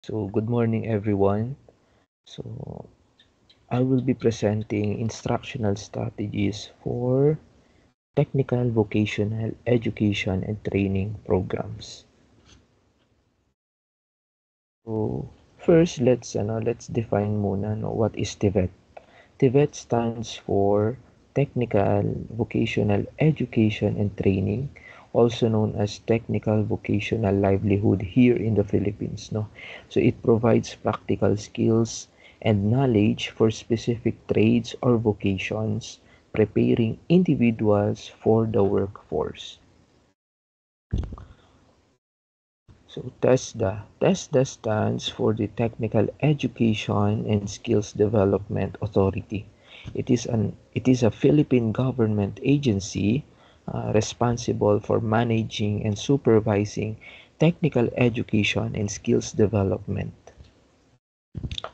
So, good morning, everyone. So, I will be presenting instructional strategies for technical vocational education and training programs. So, first, let's define muna what is TVET. TVET stands for Technical Vocational Education and Training, also known as Technical Vocational Livelihood here in the Philippines. So it provides practical skills and knowledge for specific trades or vocations, preparing individuals for the workforce. So TESDA stands for the Technical Education and Skills Development Authority. It is a Philippine government agency responsible for managing and supervising technical education and skills development.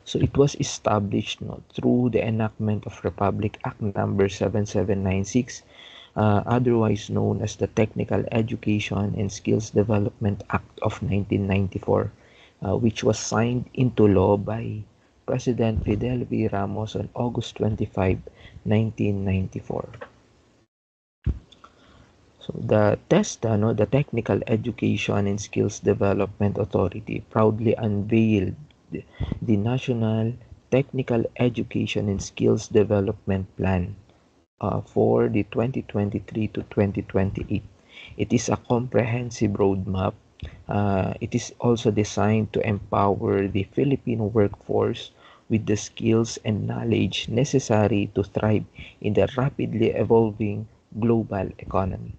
So it was established through the enactment of Republic Act number 7796, otherwise known as the Technical Education and Skills Development Act of 1994, which was signed into law by President Fidel V. Ramos on August 25, 1994. So the TESDA, the Technical Education and Skills Development Authority, proudly unveiled the National Technical Education and Skills Development Plan for the 2023 to 2028. It is a comprehensive roadmap. It is also designed to empower the Filipino workforce with the skills and knowledge necessary to thrive in the rapidly evolving global economy.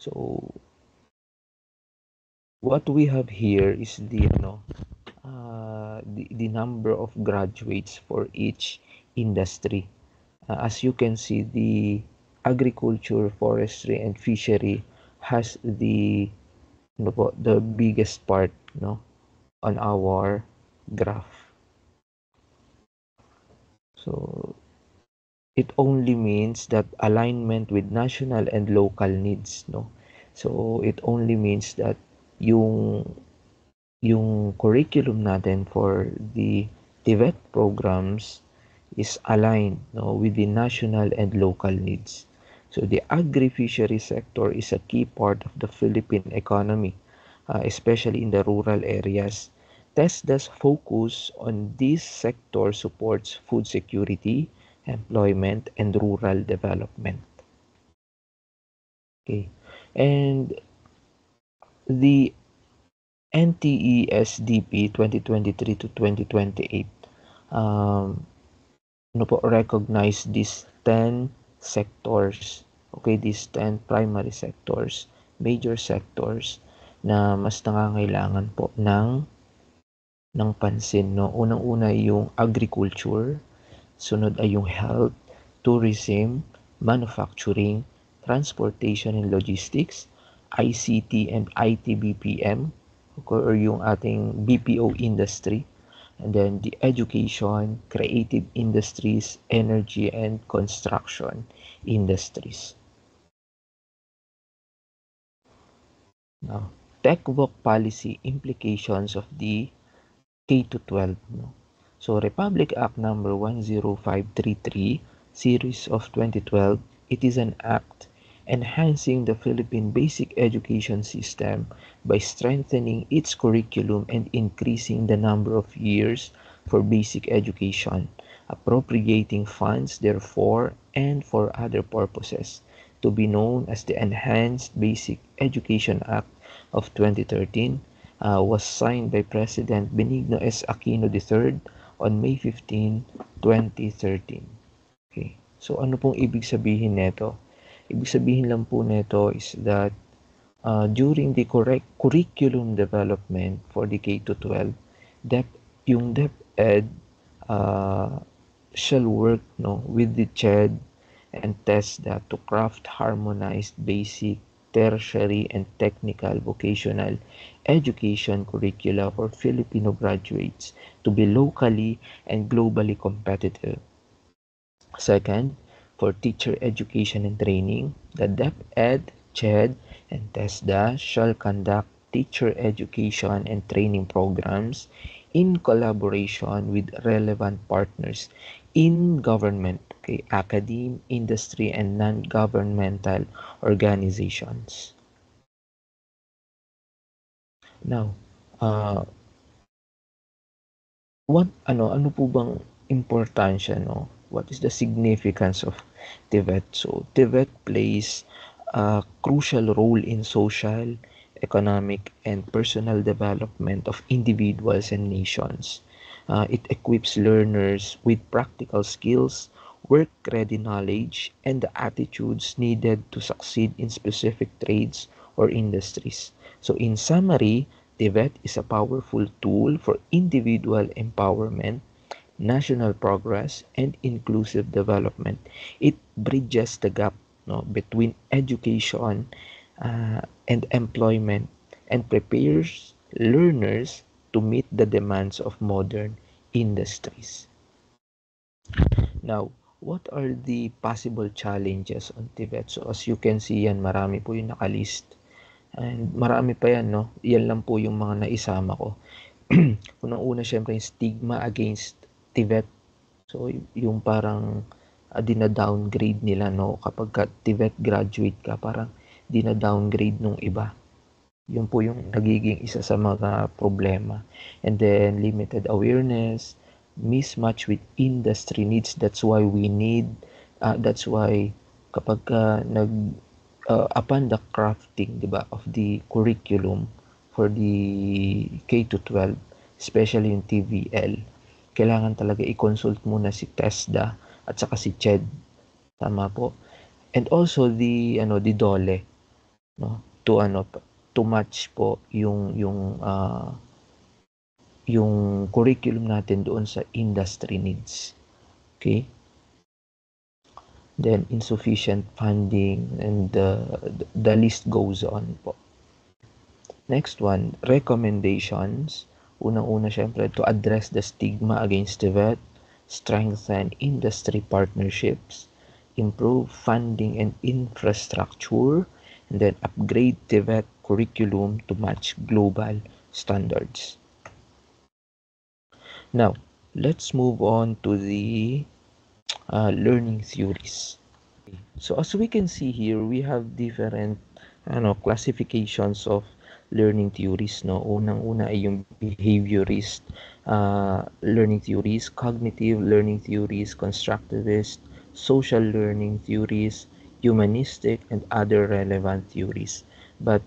So what we have here is the number of graduates for each industry. As you can see, the agriculture, forestry, and fishery has the biggest part on our graph. So it only means that alignment with national and local needs, no? So it only means that yung yung curriculum natin for the TVET programs is aligned with the national and local needs. So the agri-fishery sector is a key part of the Philippine economy, especially in the rural areas. TESDA's focus on this sector supports food security, employment, and rural development. Okay. And the NTE-SDP 2023 to 2028 um, recognize these 10 sectors, okay, these 10 primary sectors, major sectors na mas nangangailangan po ng pansin, no? Unang-una yung agriculture, sunod ay yung health, tourism, manufacturing, transportation and logistics, ICT and IT BPM, or yung ating BPO industry, and then the education, creative industries, energy and construction industries. Now, TechVoc policy implications of the K to 12. No? So Republic Act number 10533 series of 2012, it is an act enhancing the Philippine basic education system by strengthening its curriculum and increasing the number of years for basic education, appropriating funds therefore and for other purposes, to be known as the Enhanced Basic Education Act of 2013, was signed by President Benigno S. Aquino III on May 15, 2013. Okay. So ano pong ibig sabihin nito? Ibig sabihin lang po nito is that during the correct curriculum development for the K to 12, yung DepEd uh, shall work with the CHED and TESDA to craft harmonized basic, tertiary, and technical vocational education curricula for Filipino graduates to be locally and globally competitive. Second, for teacher education and training, the DepEd, CHED, and TESDA shall conduct teacher education and training programs in collaboration with relevant partners in government, okay, academe, industry, and non-governmental organizations. Now, uh, ano po bang importansya, no? What is the significance of TVET? So, TVET plays a crucial role in social, economic, and personal development of individuals and nations. It equips learners with practical skills, work-ready knowledge, and the attitudes needed to succeed in specific trades or industries. So, in summary, TVET is a powerful tool for individual empowerment, national progress, and inclusive development. It bridges the gap, no, between education and employment and prepares learners to meet the demands of modern industries. Now, what are the possible challenges on TVET? So as you can see yan, marami po yung nakalist. And marami pa yan, no? Yan lang po yung mga naisama ko. Unang-una, syempre, yung stigma against TVET. So, yung parang dina-downgrade nila, no? Kapag ka TVET graduate ka, parang dina-downgrade nung iba. Yun po yung nagiging isa sa mga problema. And then, limited awareness, mismatch with industry needs. That's why we need, that's why kapag upon the crafting, di ba, of the curriculum for the K to 12, especially yung TVL, kailangan talaga i-consult muna si TESDA at saka si CHED. Tama po. And also the DOLE, no? To match po yung curriculum natin doon sa industry needs. Okay? Then insufficient funding, and the list goes on po. Next one, recommendations. Unang-una, syempre, to address the stigma against TVET, strengthen industry partnerships, improve funding and infrastructure, and then upgrade TVET curriculum to match global standards. Now, let's move on to the learning theories. So as we can see here, we have different classifications of learning theories, no? Unang-una ay yung behaviorist learning theories, cognitive learning theories, constructivist, social learning theories, humanistic, and other relevant theories. But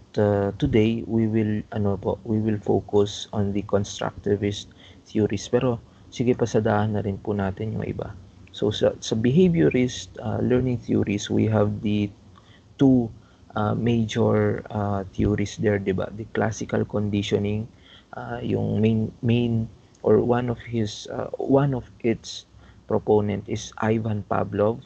today we will focus on the constructivist theories. Pero sige, pasadahan na rin po natin yung iba. So sa behaviorist learning theories, we have the two major theories there, di ba? The classical conditioning, yung main or one of its proponent is Ivan Pavlov.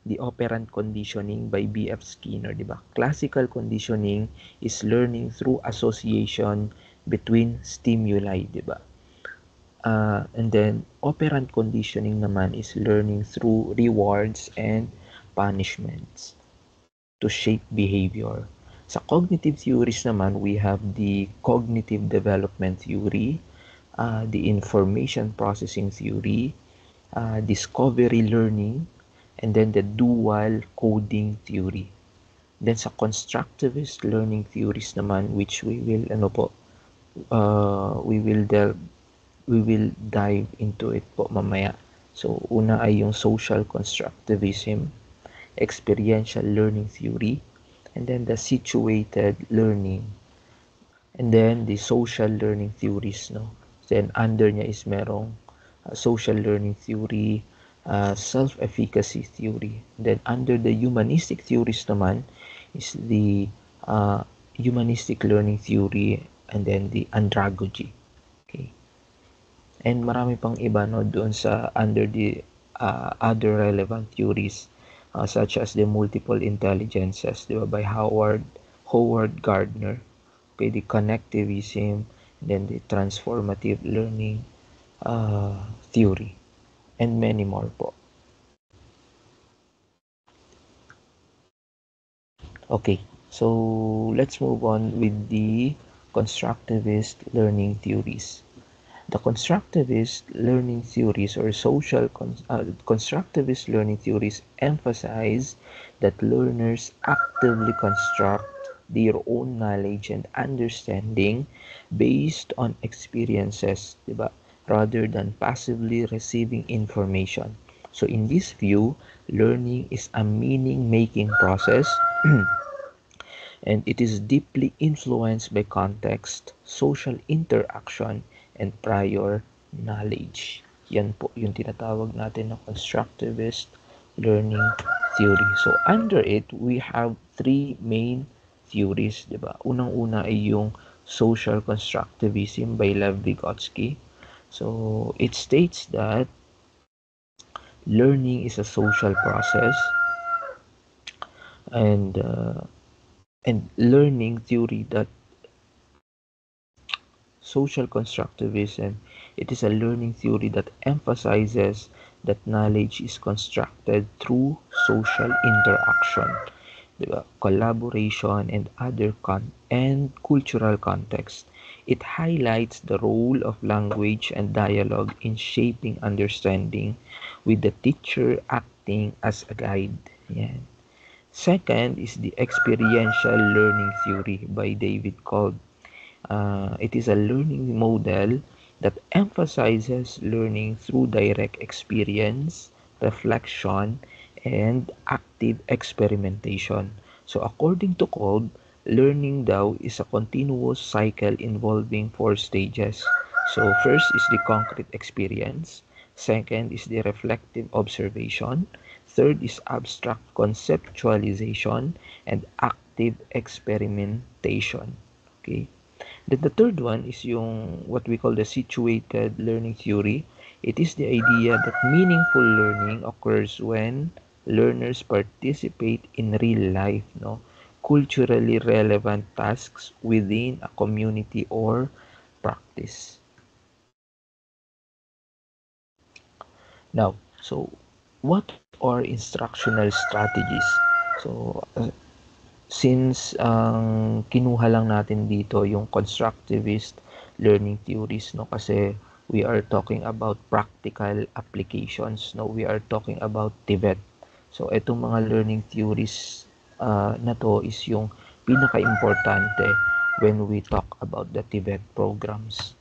The operant conditioning by B.F. Skinner, di ba? Classical conditioning is learning through association between stimuli, di ba? And then operant conditioning naman is learning through rewards and punishments to shape behavior. Sa cognitive theories naman, we have the cognitive development theory, the information processing theory, discovery learning, and then the dual coding theory. Then sa constructivist learning theories naman, which we will we will dive into it po mamaya. So una ay yung social constructivism, experiential learning theory, and then the situated learning, and then the social learning theories, no? Then under niya is merong social learning theory, self-efficacy theory. Then under the humanistic theories naman is the humanistic learning theory, and then the andragogy. Okay. And marami pang iba, no, doon sa under the other relevant theories, such as the multiple intelligences, di ba, by Howard Gardner. Okay, the connectivism, then the transformative learning theory, and many more po. Okay, So let's move on with the constructivist learning theories. The constructivist learning theories or constructivist learning theories emphasize that learners actively construct their own knowledge and understanding based on experiences, diba? Rather than passively receiving information. So in this view, learning is a meaning-making process and it is deeply influenced by context, social interaction, and prior knowledge. Yan po yung tinatawag natin na constructivist learning theory. So under it, we have three main theories, di ba? Unang-una ay yung social constructivism by Lev Vygotsky. So it states that learning is a social process and learning theory that social constructivism, it is a learning theory that emphasizes that knowledge is constructed through social interaction, diba? Collaboration, and and cultural context. It highlights the role of language and dialogue in shaping understanding, with the teacher acting as a guide. Yan. Second is the experiential learning theory by David Kolb. It is a learning model that emphasizes learning through direct experience, reflection, and active experimentation. So according to Kolb, learning daw is a continuous cycle involving four stages. So first is the concrete experience, second is the reflective observation, third is abstract conceptualization, and active experimentation. Okay? Then the third one is yung what we call the situated learning theory. It is the idea that meaningful learning occurs when learners participate in real life, no, culturally relevant tasks within a community or practice. Now, so what are instructional strategies? So, since kinuha lang natin dito yung constructivist learning theories, no, kasi we are talking about practical applications, no, we are talking about TVET. So itong mga learning theories na to is yung pinaka-importante when we talk about the TVET programs.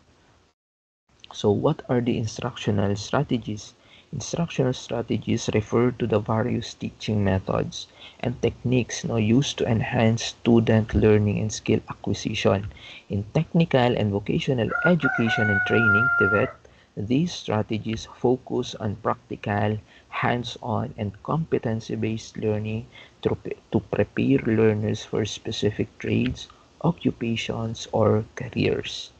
So what are the instructional strategies? Instructional strategies refer to the various teaching methods and techniques used to enhance student learning and skill acquisition. In technical and vocational education and training, TVET, these strategies focus on practical, hands-on, and competency-based learning to prepare learners for specific trades, occupations, or careers.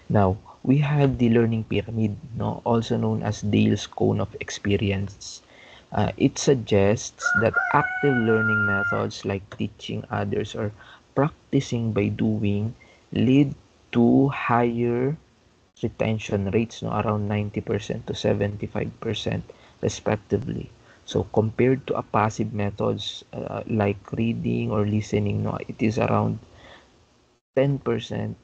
Now, we have the learning pyramid, no, also known as Dale's cone of experience. It suggests that active learning methods like teaching others or practicing by doing lead to higher retention rates, no, around 90% to 75% respectively. So compared to a passive methods like reading or listening, no, it is around 10%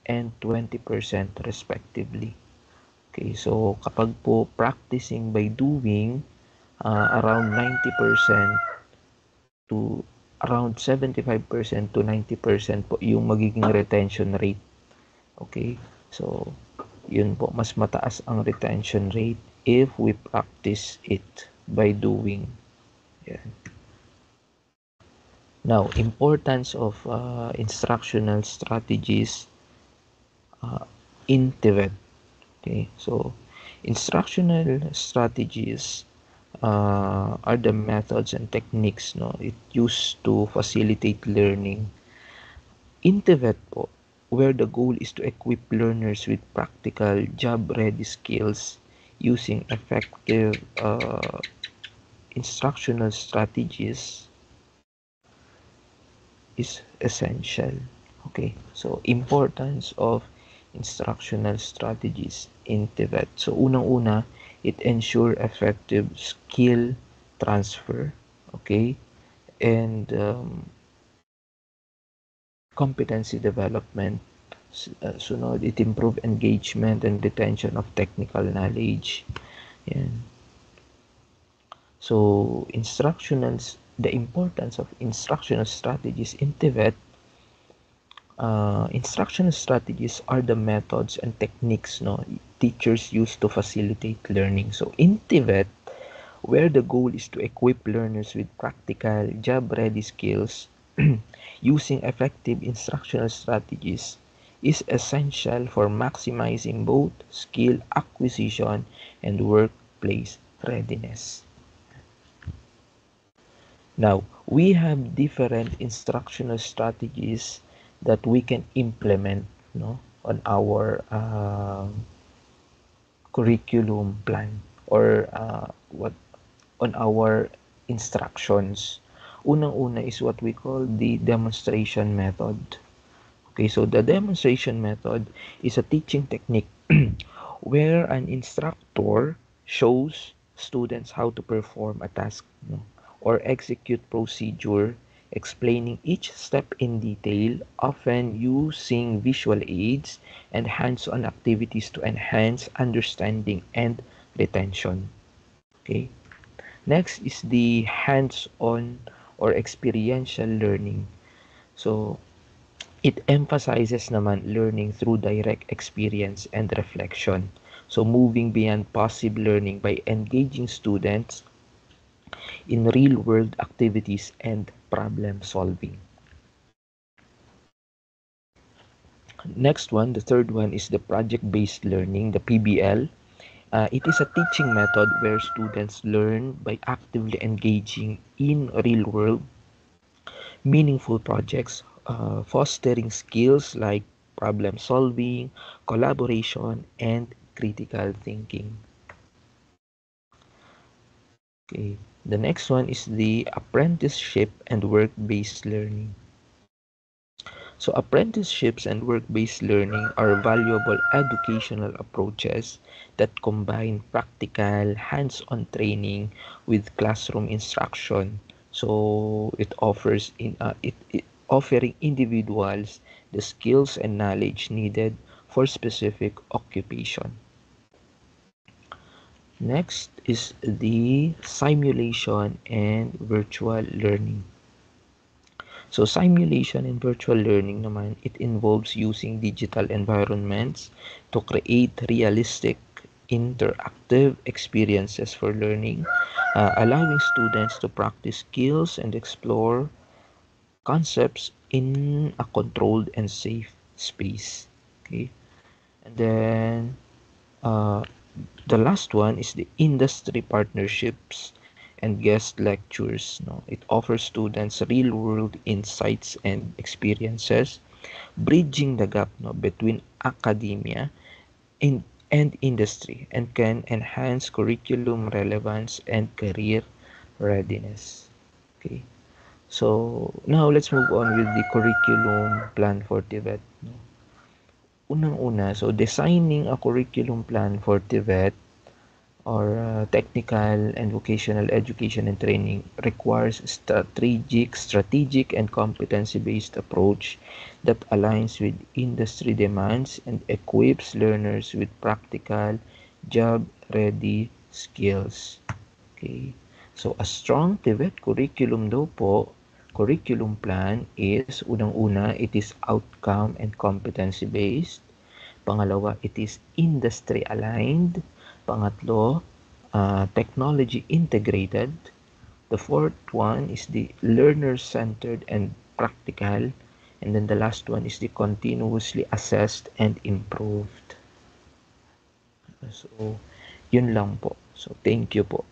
and 20% respectively. Okay, so kapag po practicing by doing, around 90% to around 75% to 90% po yung magiging retention rate. Okay, so yun po, mas mataas ang retention rate if we practice it by doing. Yan. Now, importance of instructional strategies in TVET. Okay, so instructional strategies are the methods and techniques it used to facilitate learning in TVET po, where the goal is to equip learners with practical job-ready skills using effective instructional strategies is essential. Okay, so importance of instructional strategies in TVET. So unang-una, it ensure effective skill transfer, okay, and competency development. Sunod, it improve engagement and retention of technical knowledge. Yan. So, the importance of instructional strategies in TVET. Instructional strategies are the methods and techniques teachers use to facilitate learning. So, in TVET, where the goal is to equip learners with practical, job-ready skills, using effective instructional strategies is essential for maximizing both skill acquisition and workplace readiness. Now, we have different instructional strategies that we can implement on our curriculum plan or what on our instructions. Unang-una is what we call the demonstration method. Okay, so the demonstration method is a teaching technique where an instructor shows students how to perform a task or execute procedure, explaining each step in detail, often using visual aids and hands-on activities to enhance understanding and retention. Okay. Next is the hands-on or experiential learning. So, it emphasizes naman learning through direct experience and reflection. So, moving beyond passive learning by engaging students in real-world activities and problem solving. Next one, the third one is the project-based learning, the PBL. It is a teaching method where students learn by actively engaging in real-world, meaningful projects, fostering skills like problem solving, collaboration, and critical thinking. Okay. The next one is the apprenticeship and work-based learning. So apprenticeships and work-based learning are valuable educational approaches that combine practical, hands-on training with classroom instruction. So it offering individuals the skills and knowledge needed for specific occupation. Next is the simulation and virtual learning. So simulation and virtual learning naman, it involves using digital environments to create realistic interactive experiences for learning, allowing students to practice skills and explore concepts in a controlled and safe space. Okay, and then uh, the last one is the industry partnerships and guest lectures. It offers students real-world insights and experiences, bridging the gap between academia and industry, and can enhance curriculum relevance and career readiness. Okay. So now let's move on with the curriculum plan for TVET. Unang-una, so designing a curriculum plan for TVET or technical and vocational education and training requires strategic and competency-based approach that aligns with industry demands and equips learners with practical, job-ready skills. Okay. So, a strong TVET curriculum daw po, curriculum plan is, unang-una, it is outcome and competency-based. Pangalawa, it is industry-aligned. Pangatlo, technology integrated. The fourth one is the learner-centered and practical. And then the last one is the continuously assessed and improved. So, yun lang po. So, thank you po.